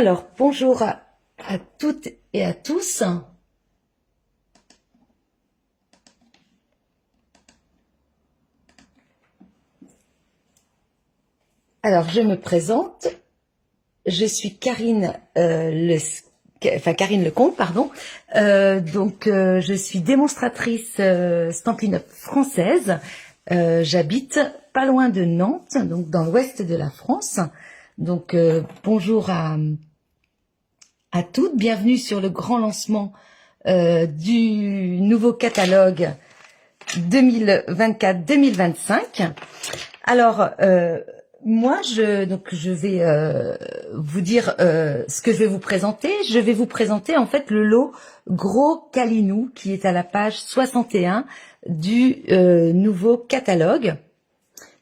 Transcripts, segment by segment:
Alors, bonjour à toutes et à tous. Alors, je me présente. Je suis Karine, Karine Lecomte, pardon. Je suis démonstratrice Stampin' Up française. J'habite pas loin de Nantes, donc dans l'ouest de la France. Donc, bonjour à toutes. Bienvenue sur le grand lancement du nouveau catalogue 2024-2025. Alors, moi, je vais vous dire ce que je vais vous présenter. Je vais vous présenter en fait le lot Gros Calinou qui est à la page 61 du nouveau catalogue.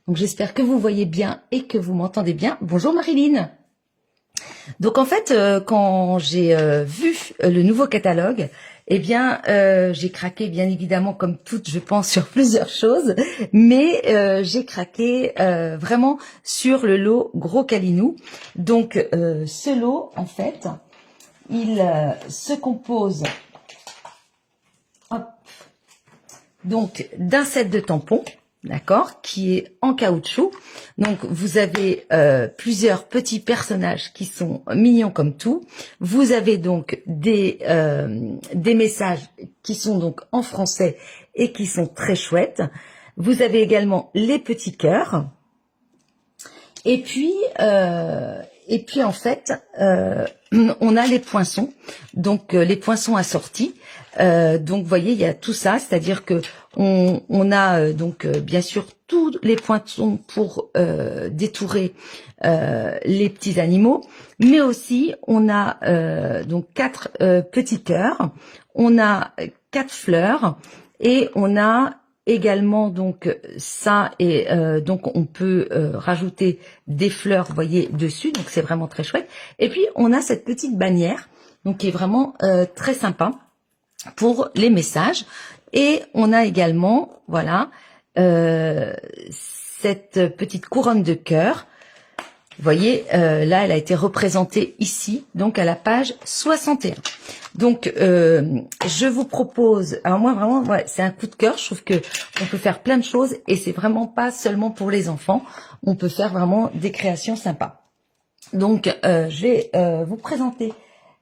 Donc j'espère que vous voyez bien et que vous m'entendez bien. Bonjour Marilyn. Donc en fait, quand j'ai vu le nouveau catalogue, eh bien, j'ai craqué bien évidemment comme toutes, je pense, sur plusieurs choses, mais j'ai craqué vraiment sur le lot Gros Calinou. Donc ce lot, en fait, il se compose donc d'un set de tampons. D'accord, qui est en caoutchouc. Donc vous avez plusieurs petits personnages qui sont mignons comme tout. Vous avez donc des messages qui sont donc en français et qui sont très chouettes. Vous avez également les petits cœurs. Et puis en fait, on a les poinçons. Donc les poinçons assortis. Donc vous voyez, il y a tout ça, c'est-à-dire que on a bien sûr tous les poinçons pour détourer les petits animaux, mais aussi on a donc 4 petits cœurs, on a 4 fleurs et on a également donc ça et donc on peut rajouter des fleurs, vous voyez, dessus, donc c'est vraiment très chouette. Et puis on a cette petite bannière donc qui est vraiment très sympa pour les messages. Et on a également, voilà, cette petite couronne de cœur. Vous voyez, là, elle a été représentée ici, donc à la page 61. Donc, je vous propose, alors moi vraiment, ouais, c'est un coup de cœur. Je trouve que on peut faire plein de choses et c'est vraiment pas seulement pour les enfants. On peut faire vraiment des créations sympas. Donc, je vais vous présenter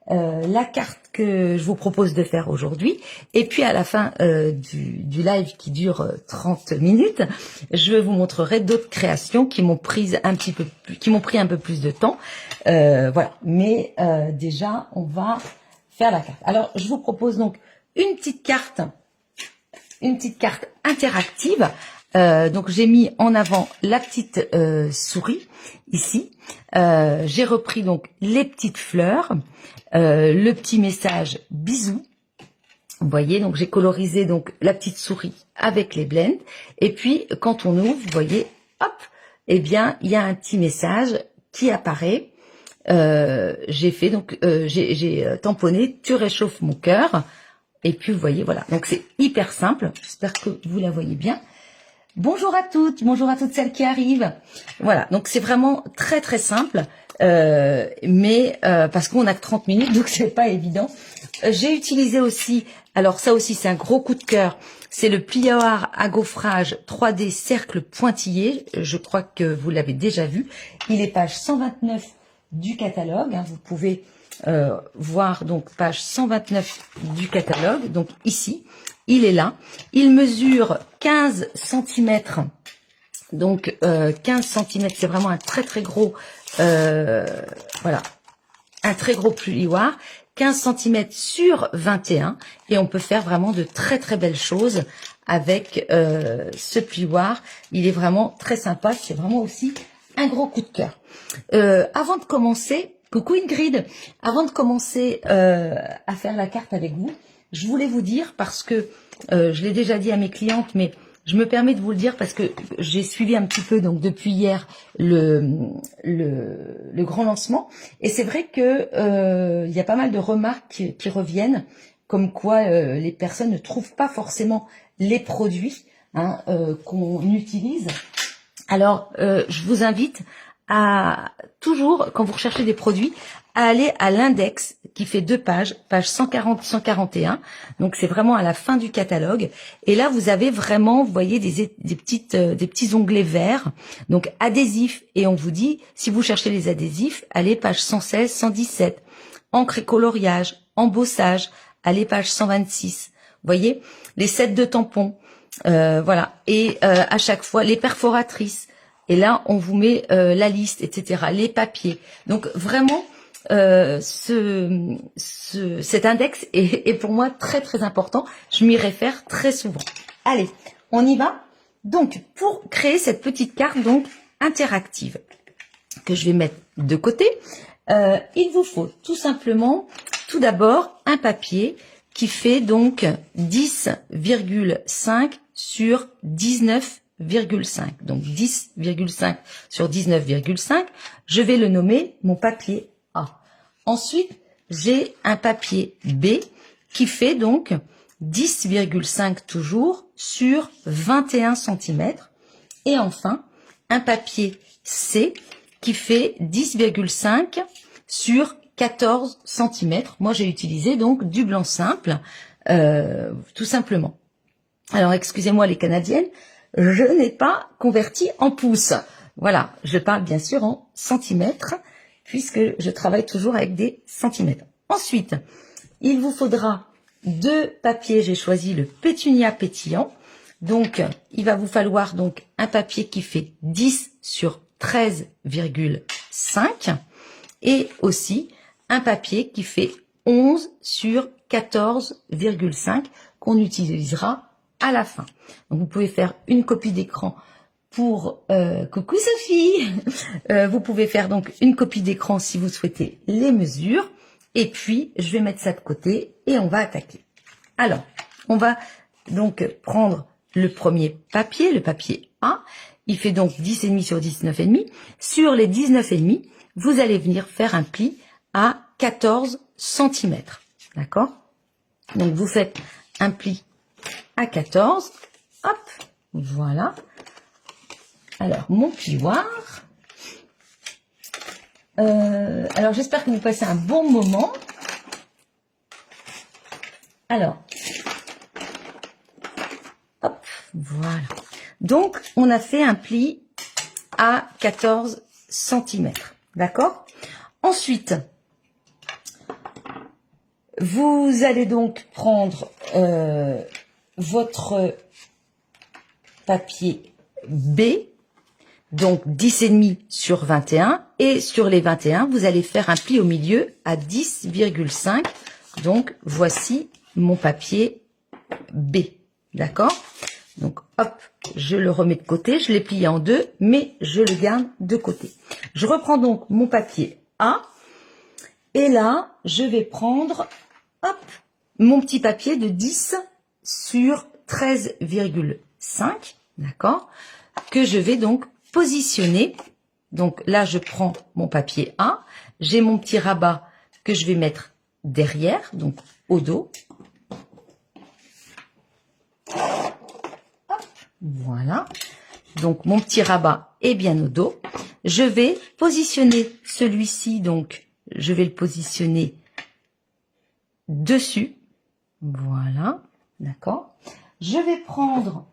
la carte que je vous propose de faire aujourd'hui, et puis à la fin du live qui dure 30 minutes, je vous montrerai d'autres créations qui m'ont pris un peu plus de temps. Voilà, mais déjà on va faire la carte. Alors je vous propose donc une petite carte interactive. Donc j'ai mis en avant la petite souris ici. J'ai repris donc les petites fleurs, le petit message bisous. Vous voyez, donc j'ai colorisé donc la petite souris avec les blends. Et puis quand on ouvre, vous voyez, hop, eh bien il y a un petit message qui apparaît. J'ai fait donc j'ai tamponné "Tu réchauffes mon cœur". Et puis vous voyez, voilà. Donc c'est hyper simple. J'espère que vous la voyez bien. Bonjour à toutes celles qui arrivent. Voilà, donc c'est vraiment très très simple, mais parce qu'on a que 30 minutes, donc c'est pas évident. J'ai utilisé aussi, alors ça aussi c'est un gros coup de cœur, c'est le plioir à gaufrage 3D cercle pointillé. Je crois que vous l'avez déjà vu. Il est page 129 du catalogue. Hein, vous pouvez voir donc page 129 du catalogue. Donc ici. Il est là, il mesure 15 cm, donc 15 cm, c'est vraiment un très très gros, voilà, un très gros plioir, 15 cm sur 21, et on peut faire vraiment de très très belles choses avec ce plioir. Il est vraiment très sympa, c'est vraiment aussi un gros coup de cœur. Avant de commencer, coucou Ingrid, avant de commencer à faire la carte avec vous, je voulais vous dire, parce que je l'ai déjà dit à mes clientes, mais je me permets de vous le dire parce que j'ai suivi un petit peu donc depuis hier le grand lancement, et c'est vrai que il y a pas mal de remarques qui reviennent, comme quoi les personnes ne trouvent pas forcément les produits qu'on utilise. Alors je vous invite à toujours, quand vous recherchez des produits, à aller à l'index qui fait 2 pages, page 140, 141. Donc c'est vraiment à la fin du catalogue. Et là vous avez vraiment, vous voyez, des petits onglets verts. Donc adhésifs. Et on vous dit, si vous cherchez les adhésifs, allez page 116, 117. Encre et coloriage, embossage, allez page 126. Vous voyez, les sets de tampons, voilà. Et à chaque fois les perforatrices. Et là, on vous met la liste, etc. Les papiers. Donc vraiment, cet index est pour moi très très important. Je m'y réfère très souvent. Allez, on y va. Donc, pour créer cette petite carte donc interactive que je vais mettre de côté, il vous faut tout simplement, tout d'abord, un papier qui fait donc 10,5 sur 19,5. Donc 10,5 sur 19,5. Je vais le nommer mon papier A. Ensuite, j'ai un papier B qui fait donc 10,5 toujours sur 21 cm. Et enfin, un papier C qui fait 10,5 sur 14 cm. Moi, j'ai utilisé donc du blanc simple, tout simplement. Alors, excusez-moi les Canadiennes, je n'ai pas converti en pouces. Voilà, je parle bien sûr en centimètres, puisque je travaille toujours avec des centimètres. Ensuite, il vous faudra 2 papiers. J'ai choisi le pétunia pétillant. Donc, il va vous falloir donc un papier qui fait 10 sur 13,5 et aussi un papier qui fait 11 sur 14,5 qu'on utilisera à la fin. Donc, vous pouvez faire une copie d'écran pour coucou Sophie. Vous pouvez faire donc une copie d'écran si vous souhaitez les mesures. Et puis, je vais mettre ça de côté et on va attaquer. Alors, on va donc prendre le premier papier, le papier A. Il fait donc 10,5 sur 19,5. Sur les 19,5, vous allez venir faire un pli à 14 cm. D'accord? Donc, vous faites un pli à 14. Hop, voilà. Alors, mon plioir. Alors, j'espère que vous passez un bon moment. Alors, hop, voilà. Donc, on a fait un pli à 14 cm. D'accord? Ensuite, vous allez donc prendre votre papier B, donc 10,5 sur 21. Et sur les 21, vous allez faire un pli au milieu à 10,5. Donc, voici mon papier B. D'accord? Donc, hop, je le remets de côté. Je l'ai plié en deux, mais je le garde de côté. Je reprends donc mon papier A. Et là, je vais prendre, hop, mon petit papier de 10 sur 13,5. D'accord? Que je vais donc positionner. Donc là, je prends mon papier A. J'ai mon petit rabat que je vais mettre derrière, donc au dos. Hop, voilà. Donc mon petit rabat est bien au dos. Je vais positionner celui-ci, donc je vais le positionner dessus. Voilà, d'accord. Je vais prendre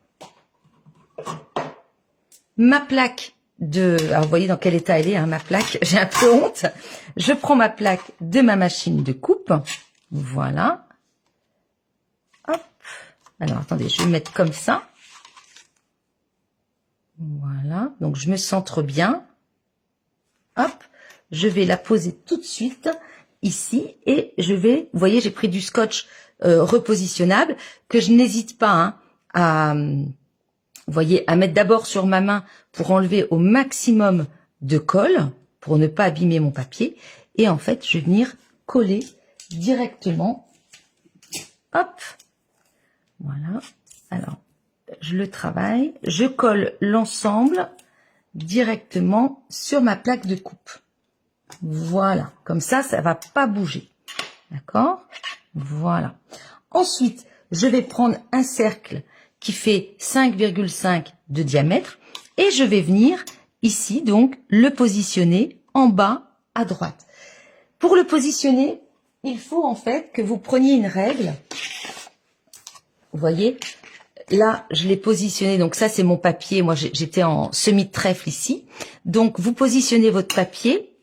ma plaque de... Alors, vous voyez dans quel état elle est, hein, ma plaque. J'ai un peu honte. Je prends ma plaque de ma machine de coupe. Voilà. Hop. Alors, attendez, je vais mettre comme ça. Voilà. Donc, je me centre bien. Hop. Je vais la poser tout de suite ici. Et je vais... Vous voyez, j'ai pris du scotch repositionnable que je n'hésite pas hein, à... Vous voyez, à mettre d'abord sur ma main pour enlever au maximum de colle, pour ne pas abîmer mon papier. Et en fait, je vais venir coller directement. Hop. Voilà. Alors, je le travaille. Je colle l'ensemble directement sur ma plaque de coupe. Voilà. Comme ça, ça va pas bouger. D'accord? Voilà. Ensuite, je vais prendre un cercle qui fait 5,5 de diamètre et je vais venir ici, donc, le positionner en bas à droite. Pour le positionner, il faut en fait que vous preniez une règle. Vous voyez, là, je l'ai positionné. Donc ça, c'est mon papier. Moi, j'étais en semis de trèfle ici. Donc, vous positionnez votre papier.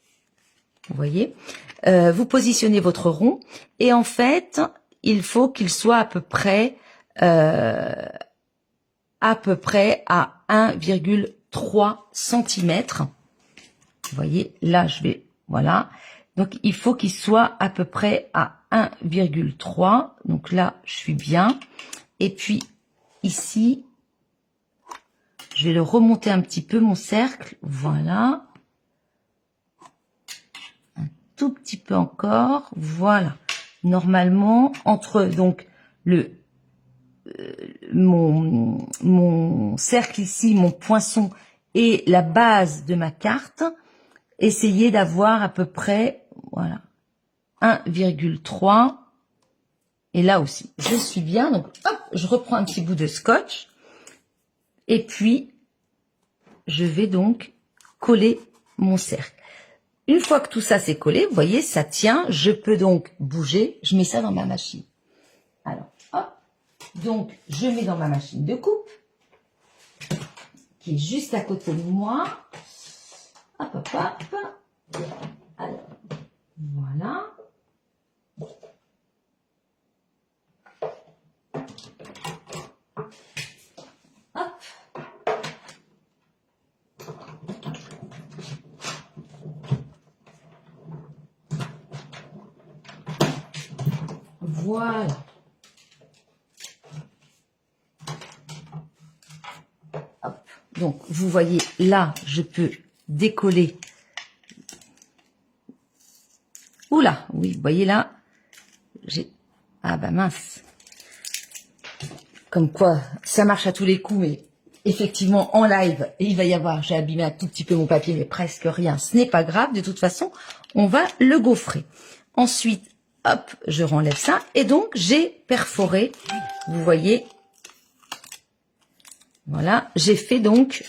Vous voyez, vous positionnez votre rond. Et en fait, il faut qu'il soit à peu près à 1,3 cm. Vous voyez, là, voilà. Donc, il faut qu'il soit à peu près à 1,3. Donc là, je suis bien. Et puis, ici, je vais le remonter un petit peu, mon cercle. Voilà. Un tout petit peu encore. Voilà. Normalement, entre donc mon cercle ici, mon poinçon et la base de ma carte, essayez d'avoir à peu près, voilà, 1,3. Et là aussi, je suis bien. Donc, hop, je reprends un petit bout de scotch. Et puis, je vais donc coller mon cercle. Une fois que tout ça c'est collé, vous voyez, ça tient. Je peux donc bouger. Je mets ça dans ma machine. Alors, hop. Donc, je mets dans ma machine de coupe, qui est juste à côté de moi. Hop, hop, hop. Alors, voilà. Hop. Voilà. Hop. Donc, vous voyez, là, je peux décoller. Oula, oui, vous voyez là, j'ai... Ah bah mince. Comme quoi, ça marche à tous les coups, mais effectivement, en live, il va y avoir, j'ai abîmé un tout petit peu mon papier, mais presque rien. Ce n'est pas grave, de toute façon, on va le gaufrer. Ensuite, hop, je renlève ça. Et donc, j'ai perforé, vous voyez, voilà, j'ai fait donc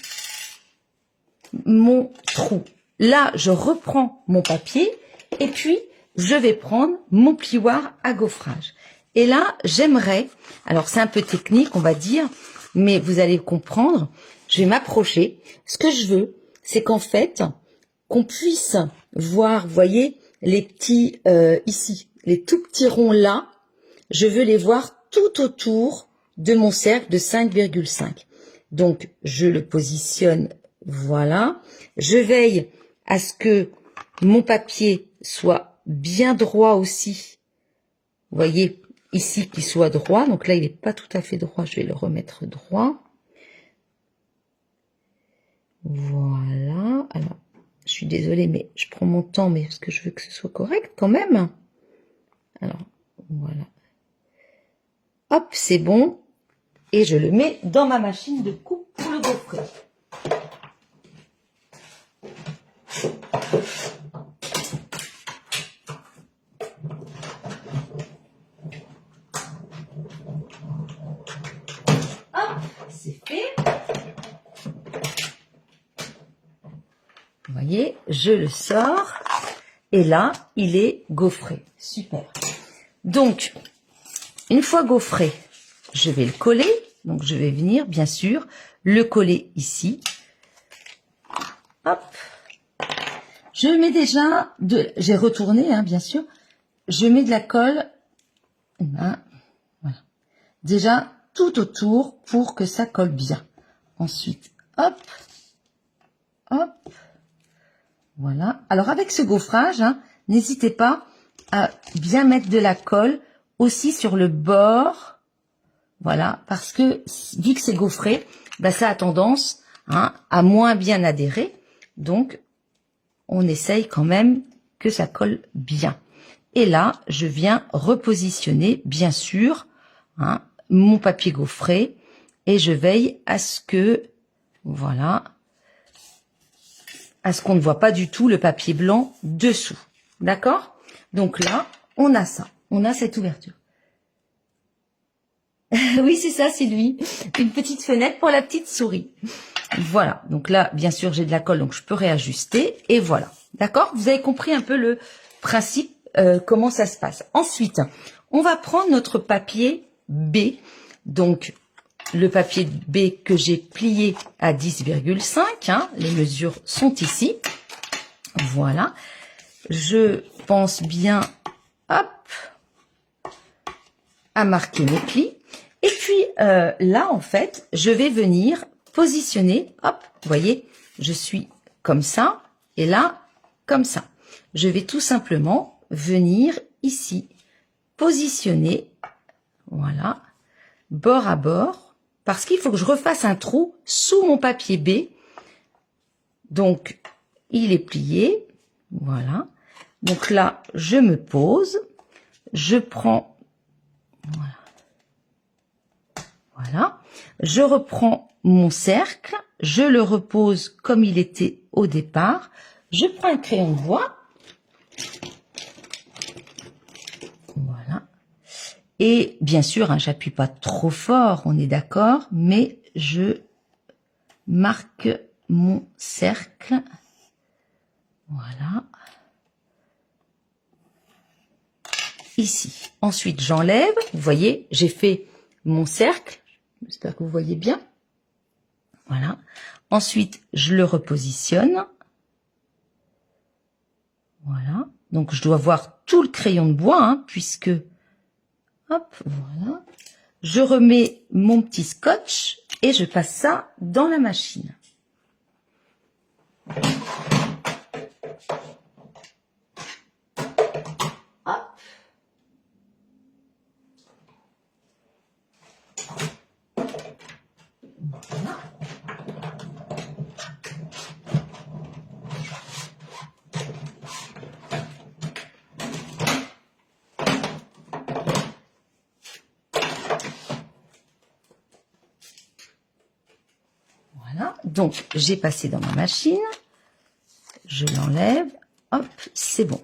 mon trou. Là, je reprends mon papier et puis je vais prendre mon plioir à gaufrage. Et là, j'aimerais, alors c'est un peu technique, on va dire, mais vous allez comprendre, je vais m'approcher. Ce que je veux, c'est qu'en fait, qu'on puisse voir, vous voyez, les petits, ici, les tout petits ronds là, je veux les voir tout autour de mon cercle de 5,5. Donc, je le positionne, voilà. Je veille à ce que mon papier soit bien droit aussi. Vous voyez, ici, qu'il soit droit. Donc là, il n'est pas tout à fait droit. Je vais le remettre droit. Voilà. Alors, je suis désolée, mais je prends mon temps, mais parce que je veux que ce soit correct quand même. Alors, voilà. Hop, c'est bon. Et je le mets dans ma machine de coupe pour le gaufrer. Hop, c'est fait. Vous voyez, je le sors. Et là, il est gaufré. Super. Donc, une fois gaufré, je vais le coller. Donc, je vais venir, bien sûr, le coller ici. Hop. Je mets déjà j'ai retourné, hein, bien sûr. Je mets de la colle, voilà. Déjà tout autour pour que ça colle bien. Ensuite, hop, hop, voilà. Alors avec ce gaufrage, hein, n'hésitez pas à bien mettre de la colle aussi sur le bord, voilà, parce que vu que c'est gaufré, bah, ça a tendance, hein, à moins bien adhérer. Donc, on essaye quand même que ça colle bien. Et là, je viens repositionner, bien sûr, hein, mon papier gaufré et je veille à ce que, voilà, à ce qu'on ne voit pas du tout le papier blanc dessous. D'accord? Donc là, on a ça. On a cette ouverture. Oui, c'est ça, c'est lui. Une petite fenêtre pour la petite souris. Voilà, donc là, bien sûr, j'ai de la colle, donc je peux réajuster. Et voilà, d'accord? Vous avez compris un peu le principe, comment ça se passe. Ensuite, on va prendre notre papier B. Donc, le papier B que j'ai plié à 10,5. Hein, les mesures sont ici. Voilà. Je pense bien, hop, à marquer mes plis. Et puis, là, en fait, je vais venir positionner, hop, vous voyez, je suis comme ça, et là, comme ça. Je vais tout simplement venir ici, positionner, voilà, bord à bord, parce qu'il faut que je refasse un trou sous mon papier B. Donc, il est plié, voilà. Donc là, je me pose, je prends, voilà, je reprends mon cercle, je le repose comme il était au départ, je prends un crayon de bois, voilà, et bien sûr, hein, j'appuie pas trop fort, on est d'accord, mais je marque mon cercle, voilà, ici. Ensuite, j'enlève, vous voyez, j'ai fait mon cercle, j'espère que vous voyez bien, voilà. Ensuite, je le repositionne. Voilà. Donc, je dois voir tout le crayon de bois, hein, puisque... Hop, voilà. Je remets mon petit scotch et je passe ça dans la machine. Hop. Voilà. Voilà, donc j'ai passé dans ma machine, je l'enlève, hop, c'est bon.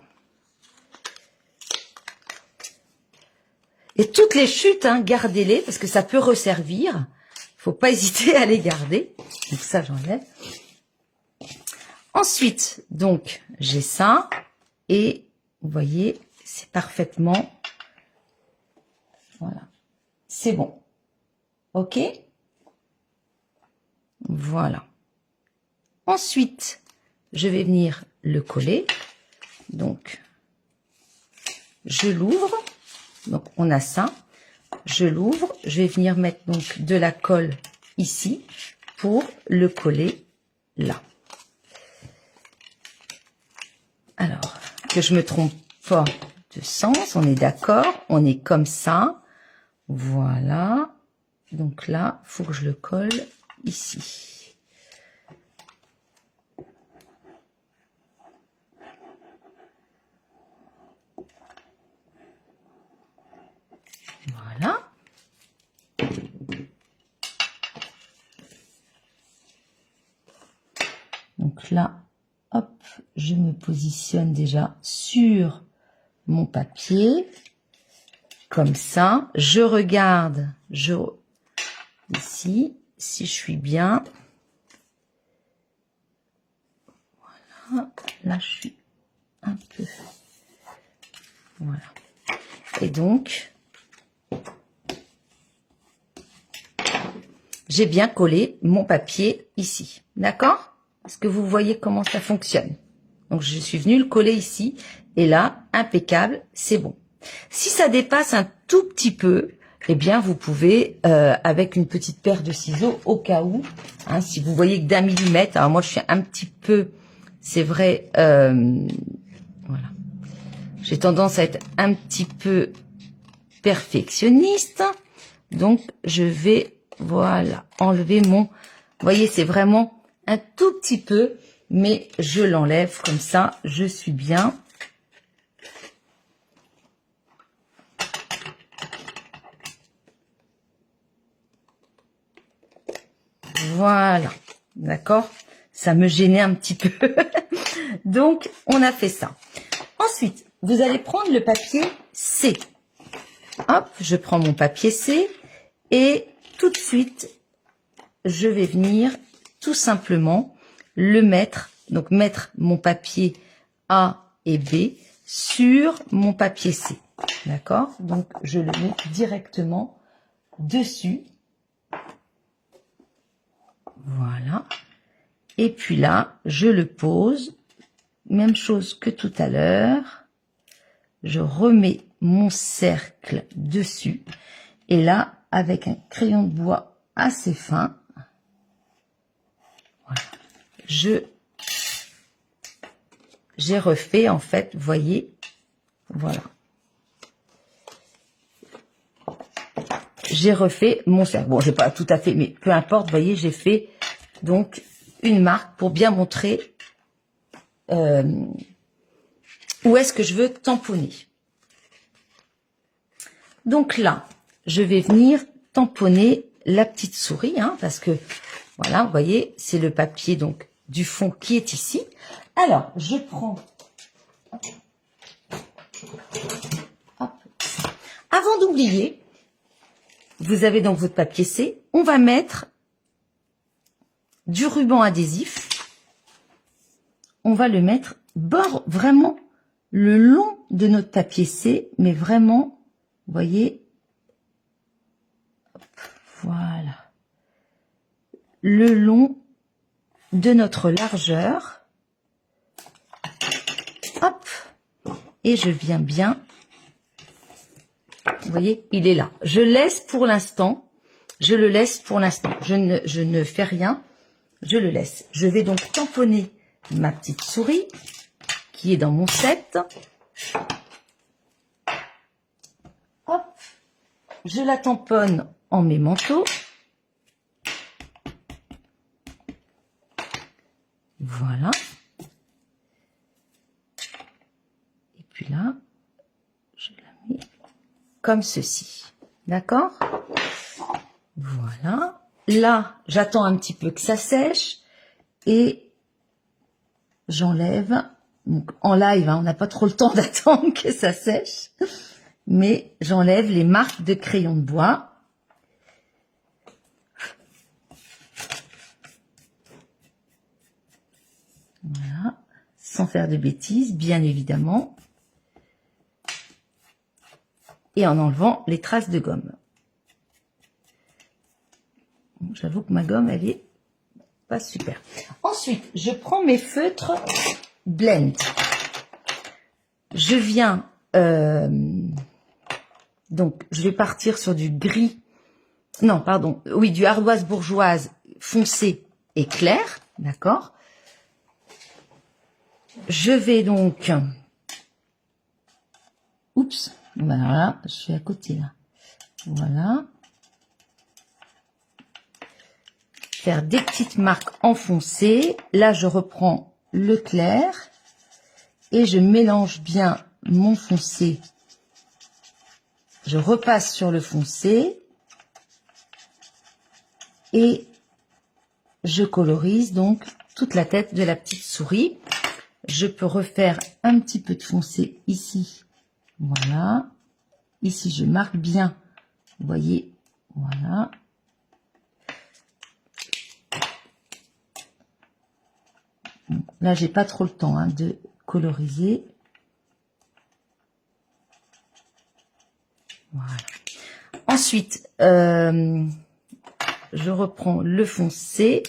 Et toutes les chutes, hein, gardez-les parce que ça peut resservir. Faut pas hésiter à les garder. Donc ça, j'enlève. Ensuite, donc j'ai ça et vous voyez, c'est parfaitement, voilà, c'est bon. Ok. Voilà. Ensuite, je vais venir le coller. Donc, je l'ouvre. Donc, on a ça. Je l'ouvre. Je vais venir mettre donc de la colle ici pour le coller là. Alors, que je me trompe pas de sens. On est d'accord. On est comme ça. Voilà. Donc là, il faut que je le colle ici. Voilà. Donc là, hop, je me positionne déjà sur mon papier. Comme ça. Je regarde, ici, si je suis bien. Voilà. Là, je suis un peu... Voilà. Et donc... j'ai bien collé mon papier ici. D'accord? Est-ce que vous voyez comment ça fonctionne? Donc, je suis venue le coller ici. Et là, impeccable, c'est bon. Si ça dépasse un tout petit peu, eh bien, vous pouvez, avec une petite paire de ciseaux, au cas où, hein, si vous voyez que d'1 millimètre, alors moi, je suis un petit peu, c'est vrai, voilà. J'ai tendance à être un petit peu perfectionniste. Donc, je vais... voilà, enlever mon... vous voyez, c'est vraiment un tout petit peu, mais je l'enlève comme ça, je suis bien. Voilà, d'accord? Ça me gênait un petit peu. Donc, on a fait ça. Ensuite, vous allez prendre le papier C. Hop, je prends mon papier C et tout de suite, je vais venir tout simplement le mettre, donc mettre mon papier A et B sur mon papier C. D'accord? Donc, je le mets directement dessus. Voilà. Et puis là, je le pose. Même chose que tout à l'heure. Je remets mon cercle dessus. Et là, avec un crayon de bois assez fin, voilà, j'ai refait, en fait, vous voyez, voilà. J'ai refait mon cercle. Bon, j'ai pas tout à fait, mais peu importe, vous voyez, j'ai fait donc une marque pour bien montrer où est-ce que je veux tamponner. Donc là, je vais venir tamponner la petite souris, hein, parce que, voilà, vous voyez, c'est le papier donc du fond qui est ici. Alors, je prends... Hop. Avant d'oublier, vous avez donc votre papier C. On va mettre du ruban adhésif. On va le mettre bord vraiment le long de notre papier C, mais vraiment, vous voyez, voilà, le long de notre largeur. Hop, et je viens bien. Vous voyez, il est là. Je laisse pour l'instant. Je le laisse pour l'instant. Je ne fais rien. Je le laisse. Je vais donc tamponner ma petite souris qui est dans mon set. Hop. Je la tamponne en mes manteaux. Voilà. Et puis là, je la mets comme ceci. D'accord? Voilà. Là, j'attends un petit peu que ça sèche et j'enlève. Donc, en live, hein, on n'a pas trop le temps d'attendre que ça sèche. Mais j'enlève les marques de crayon de bois. Voilà. Sans faire de bêtises, bien évidemment. Et en enlevant les traces de gomme. J'avoue que ma gomme, elle est pas super. Ensuite, je prends mes feutres Blend. Je viens... donc, je vais partir sur du gris. Non, pardon. Oui, du ardoise bourgeoise foncé et clair. D'accord. Je vais donc... Oups. Voilà, je suis à côté là. Voilà. Faire des petites marques enfoncées. Là, je reprends le clair. Et je mélange bien mon foncé. Je repasse sur le foncé. Et je colorise donc toute la tête de la petite souris. Je peux refaire un petit peu de foncé ici. Voilà. Ici, je marque bien. Vous voyez, voilà. Là, j'ai pas trop le temps hein, de coloriser. Voilà. Ensuite, je reprends le foncé.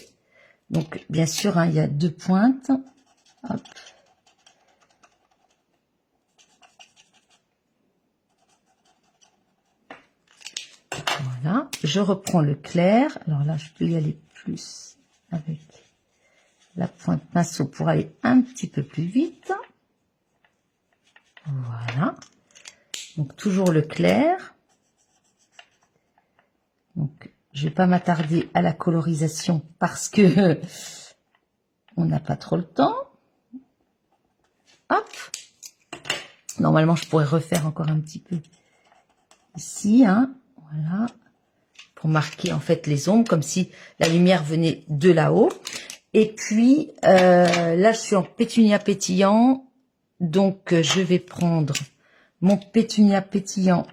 Donc, bien sûr, hein, il y a deux pointes. Hop. Voilà. Je reprends le clair. Alors là, je peux y aller plus avec la pointe pinceau pour aller un petit peu plus vite. Voilà. Donc, toujours le clair. Donc, je vais pas m'attarder à la colorisation parce que on n'a pas trop le temps. Hop. Normalement, je pourrais refaire encore un petit peu ici, hein. Voilà. Pour marquer, en fait, les ombres, comme si la lumière venait de là-haut. Et puis, là, je suis en pétunia pétillant. Donc, je vais prendre mon pétunia pétillant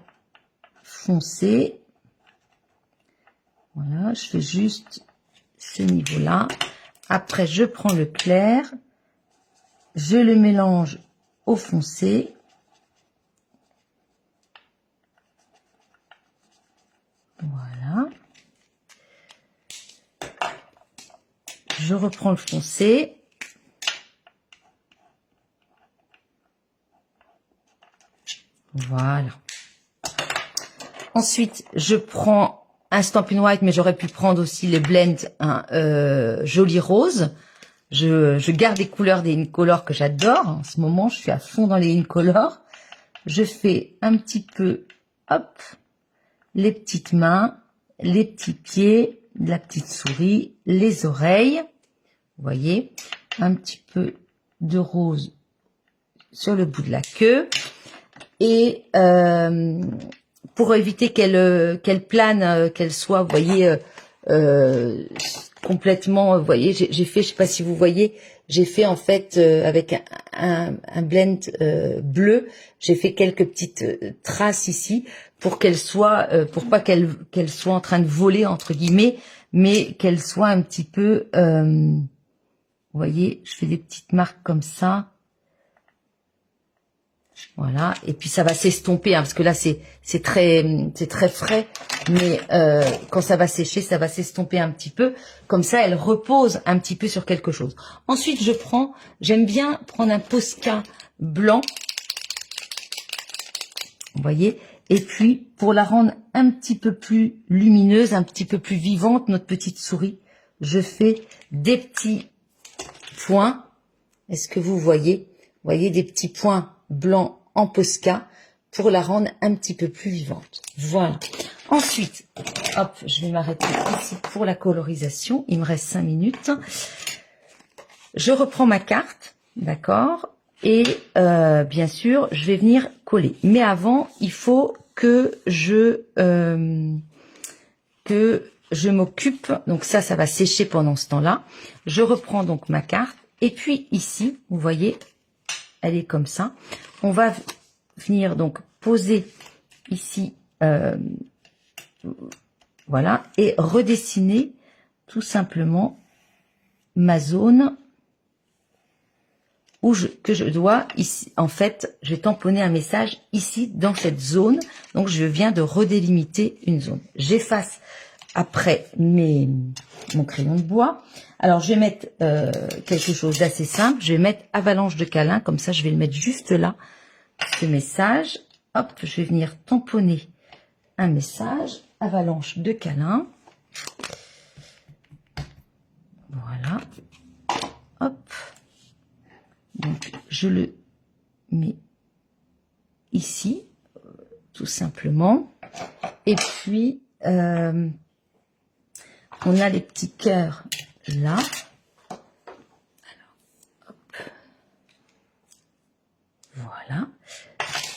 foncé. Voilà, je fais juste ce niveau-là. Après, je prends le clair, je le mélange au foncé. Voilà. Je reprends le foncé. Voilà. Ensuite, je prends un Stampin' White, mais j'aurais pu prendre aussi les blends Joli Rose. Je garde les couleurs des Incolor que j'adore. En ce moment, je suis à fond dans les Incolor. Je fais un petit peu, hop, les petites mains, les petits pieds, la petite souris, les oreilles. Vous voyez, un petit peu de rose sur le bout de la queue. Et pour éviter qu'elle plane, qu'elle soit, vous voyez, complètement, vous voyez, j'ai fait, je sais pas si vous voyez, j'ai fait en fait avec un blend bleu, j'ai fait quelques petites traces ici pour qu'elle soit, pour pas qu'elle soit en train de voler entre guillemets, mais qu'elle soit un petit peu, vous voyez, je fais des petites marques comme ça. Voilà, et puis ça va s'estomper, hein, parce que là c'est très frais, mais quand ça va sécher, ça va s'estomper un petit peu. Comme ça, elle repose un petit peu sur quelque chose. Ensuite, j'aime bien prendre un Posca blanc, vous voyez, et puis pour la rendre un petit peu plus lumineuse, un petit peu plus vivante, notre petite souris, je fais des petits points. Est-ce que vous voyez? Vous voyez des petits points blancs en Posca pour la rendre un petit peu plus vivante. Voilà. Ensuite, hop, je vais m'arrêter ici pour la colorisation. Il me reste 5 minutes. Je reprends ma carte, d'accord? Et bien sûr, je vais venir coller. Mais avant, il faut que je m'occupe. Donc ça va sécher pendant ce temps-là. Je reprends donc ma carte. Et puis ici, vous voyez, elle est comme ça. On va venir donc poser ici, voilà, et redessiner tout simplement ma zone où que je dois ici. En fait, je vais tamponner un message ici dans cette zone. Donc je viens de redélimiter une zone. J'efface après mon crayon de bois. Alors, je vais mettre quelque chose d'assez simple. Je vais mettre avalanche de câlin. Comme ça, je vais le mettre juste là, ce message. Hop, je vais venir tamponner un message. Avalanche de câlin. Voilà. Hop. Donc, je le mets ici, tout simplement. Et puis, on a les petits cœurs là. Alors, hop. Voilà.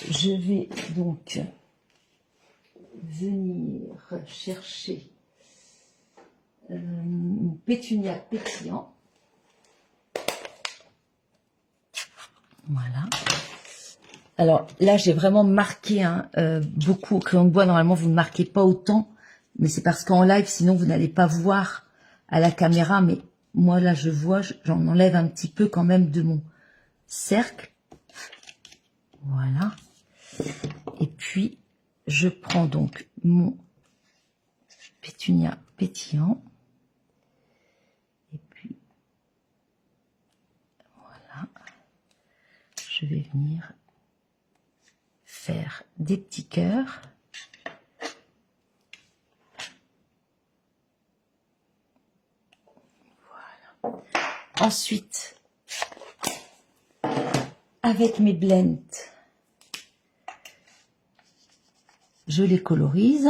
Je vais donc venir chercher une pétunia pétillant. Voilà. Alors là, j'ai vraiment marqué beaucoup au crayon de bois. Normalement, vous ne marquez pas autant, mais c'est parce qu'en live, sinon vous n'allez pas voir à la caméra. Mais moi, là, je vois, j'en enlève un petit peu quand même de mon cercle. Voilà. Et puis, je prends donc mon pétunia pétillant. Et puis, voilà. Je vais venir faire des petits cœurs. Voilà. Ensuite, avec mes blends, je les colorise.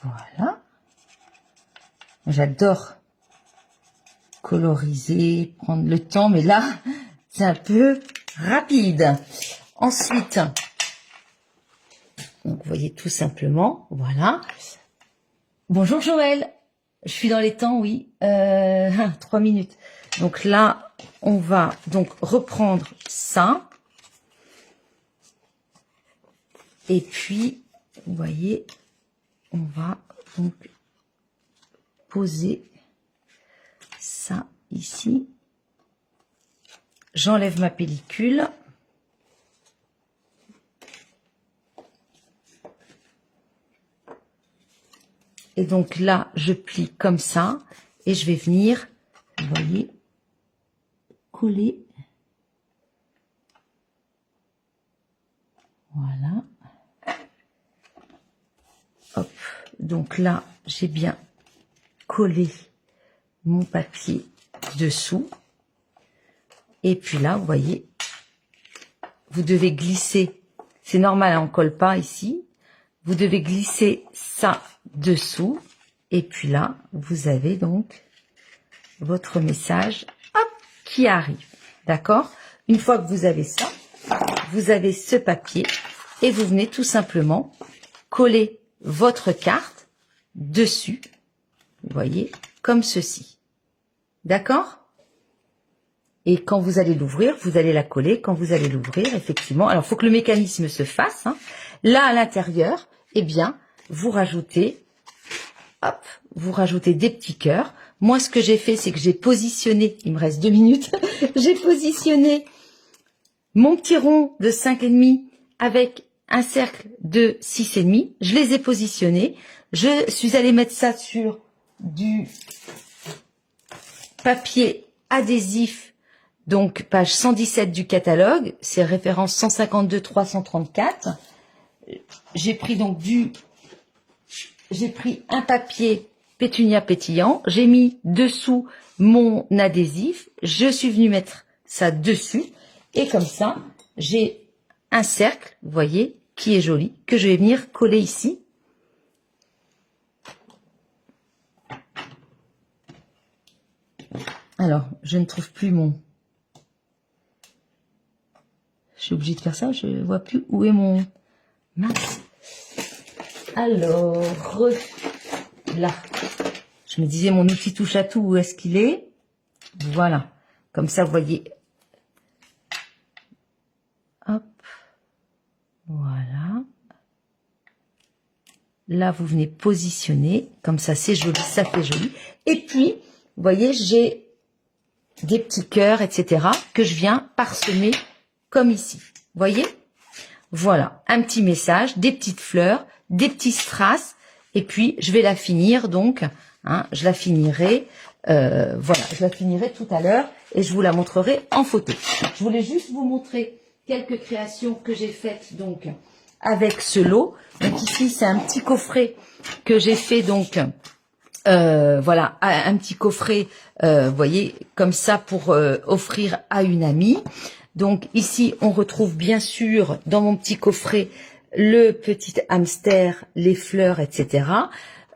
Voilà. J'adore coloriser, prendre le temps, mais là, c'est un peu rapide. Ensuite, donc, vous voyez tout simplement, voilà. Bonjour Joël, je suis dans les temps, oui, 3 minutes. Donc là, on va donc reprendre ça. Et puis, vous voyez, on va donc poser ça ici. J'enlève ma pellicule. Et donc là, je plie comme ça et je vais venir, vous voyez, coller. Voilà. Hop. Donc là, j'ai bien collé mon papier dessous. Et puis là, vous voyez, vous devez glisser. C'est normal, hein, on ne colle pas ici. Vous devez glisser ça dessous. Et puis là, vous avez donc votre message, hop, qui arrive. D'accord? Une fois que vous avez ça, vous avez ce papier et vous venez tout simplement coller votre carte dessus. Vous voyez, comme ceci. D'accord? Et quand vous allez l'ouvrir, vous allez la coller. Quand vous allez l'ouvrir, effectivement, alors il faut que le mécanisme se fasse. Hein. Là, à l'intérieur, eh bien, vous rajoutez, hop, vous rajoutez des petits cœurs. Moi, ce que j'ai fait, c'est que j'ai positionné, il me reste 2 minutes, j'ai positionné mon petit rond de 5,5 avec un cercle de 6,5. Je les ai positionnés. Je suis allée mettre ça sur du papier adhésif, donc page 117 du catalogue, c'est référence 152 334. J'ai pris donc un papier pétunia pétillant, j'ai mis dessous mon adhésif, je suis venue mettre ça dessus et comme ça, j'ai un cercle, vous voyez, qui est joli, que je vais venir coller ici. Alors, je ne trouve plus mon... Je suis obligée de faire ça, je ne vois plus où est mon... Mince. Alors, là. Je me disais, mon outil touche à tout, où est-ce qu'il est? Voilà. Comme ça, vous voyez. Hop. Voilà. Là, vous venez positionner. Comme ça, c'est joli, ça fait joli. Et puis, vous voyez, j'ai des petits cœurs, etc. que je viens parsemer comme ici. Vous voyez? Voilà, un petit message, des petites fleurs, des petits strass. Et puis, je vais la finir donc. Hein, je la finirai. Voilà, je la finirai tout à l'heure et je vous la montrerai en photo. Je voulais juste vous montrer quelques créations que j'ai faites donc avec ce lot. Donc ici, c'est un petit coffret que j'ai fait donc... voilà, un petit coffret, vous voyez, comme ça pour offrir à une amie. Donc ici, on retrouve bien sûr dans mon petit coffret le petit hamster, les fleurs, etc.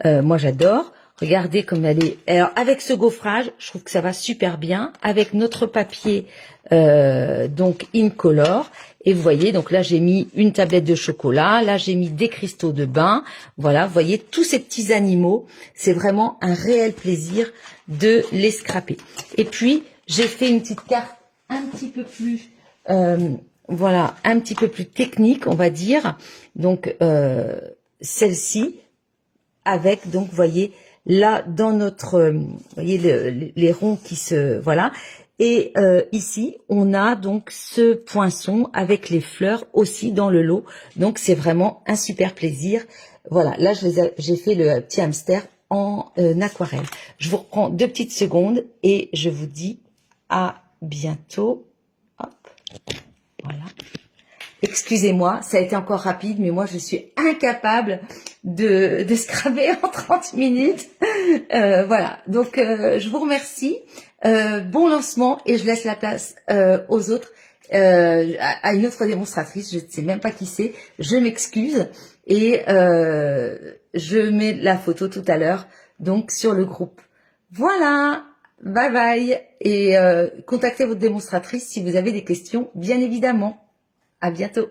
Moi, j'adore. Regardez comme elle est. Alors, avec ce gaufrage, je trouve que ça va super bien. Avec notre papier, donc Incolor. Et vous voyez, donc là, j'ai mis une tablette de chocolat. Là, j'ai mis des cristaux de bain. Voilà, vous voyez, tous ces petits animaux. C'est vraiment un réel plaisir de les scraper. Et puis, j'ai fait une petite carte un petit peu plus... voilà, un petit peu plus technique, on va dire. Donc, celle-ci, avec, donc, vous voyez, là, dans notre... vous voyez, les ronds qui se... Voilà. Et ici, on a donc ce poinçon avec les fleurs aussi dans le lot. Donc, c'est vraiment un super plaisir. Voilà, là, j'ai fait le petit hamster en aquarelle. Je vous reprends 2 petites secondes et je vous dis à bientôt. Hop, voilà. Excusez-moi, ça a été encore rapide, mais moi, je suis incapable de scraper en 30 minutes. Voilà, donc je vous remercie. Bon lancement et je laisse la place aux autres, à une autre démonstratrice, je ne sais même pas qui c'est, je m'excuse et je mets la photo tout à l'heure donc sur le groupe. Voilà, bye bye et contactez votre démonstratrice si vous avez des questions, bien évidemment. À bientôt.